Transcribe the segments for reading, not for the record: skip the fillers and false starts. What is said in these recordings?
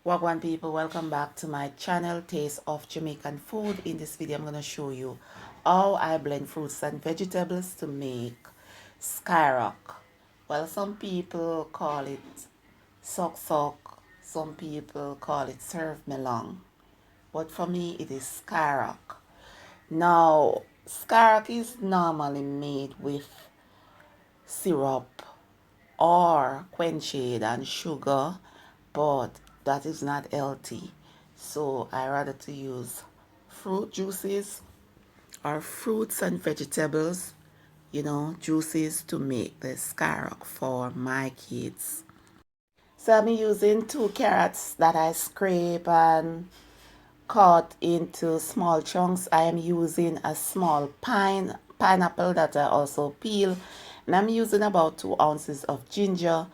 Wagwan people, welcome back to my channel Taste of Jamaican Food. In this video I'm going to show you how I blend fruits and vegetables to make skyrock. Well, some people call it sok sok, some people call it serve me long, but for me it is skyrock. Now skyrock is normally made with syrup or quench and sugar, but that is not healthy. So I rather to use fruit juices or fruits and vegetables, juices to make the skyrock for my kids. So I'm using 2 carrots that I scrape and cut into small chunks. I am using a small pineapple that I also peel, and I'm using about 2 ounces of ginger,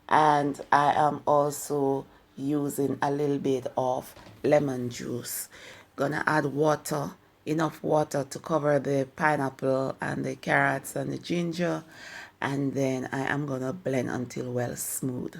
and I am also using a little bit of lemon juice. Gonna add water, enough water to cover the pineapple and the carrots and the ginger, and then I am gonna blend until well smooth.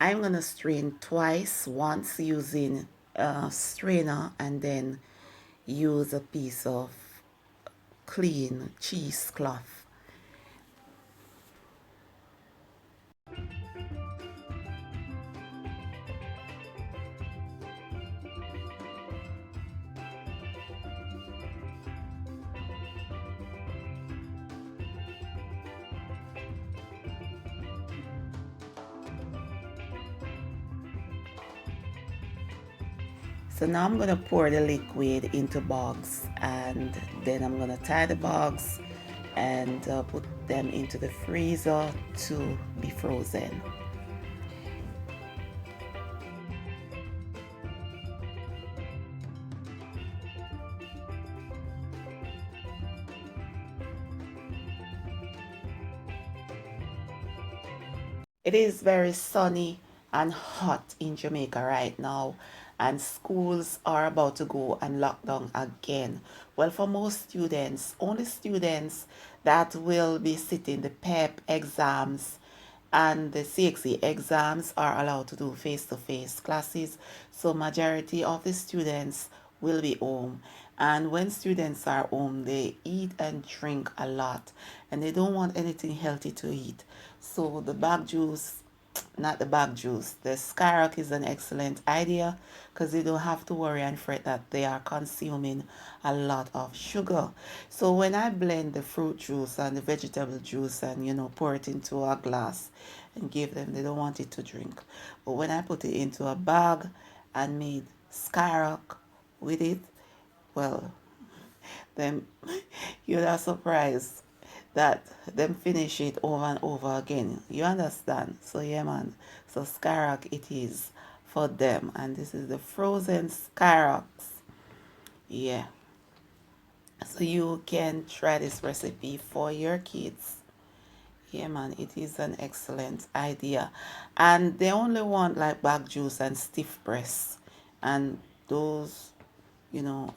I'm gonna strain twice, once using a strainer and then use a piece of clean cheesecloth. So now I'm gonna pour the liquid into bags, and then I'm gonna tie the bags and put them into the freezer to be frozen. It is very sunny and hot in Jamaica right now, and schools are about to go and lock down again. Well, for most students, only students that will be sitting the PEP exams and the CXC exams are allowed to do face-to-face classes. So majority of the students will be home, and when students are home they eat and drink a lot and they don't want anything healthy to eat. So the bag juice, not the bag juice, the skyrock is an excellent idea because they don't have to worry and fret that they are consuming a lot of sugar. So when I blend the fruit juice and the vegetable juice and pour it into a glass and give them, they don't want it to drink. But when I put it into a bag and made skyrock with it, well, then you're not surprised that them finish it over and over again. You understand? So yeah, man. So skyrock it is for them, and this is the frozen skyrocks. Yeah. So you can try this recipe for your kids. Yeah, man, it is an excellent idea. And they only want like bag juice and stiff press, and those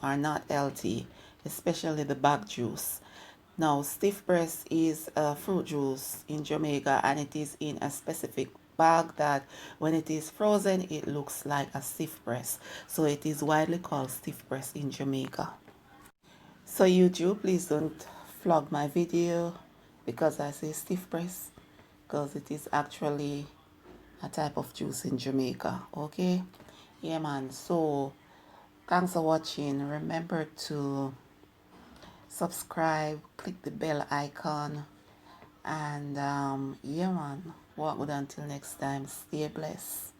are not healthy, especially the bag juice. Now, stiff press is a fruit juice in Jamaica, and it is in a specific bag that when it is frozen, it looks like a stiff press. So it is widely called stiff press in Jamaica. So YouTube, please don't flog my video because I say stiff press, because it is actually a type of juice in Jamaica. Okay? Yeah, man. So thanks for watching. Remember to subscribe, click the bell icon, and yeah, man. Walk good until next time. Stay blessed.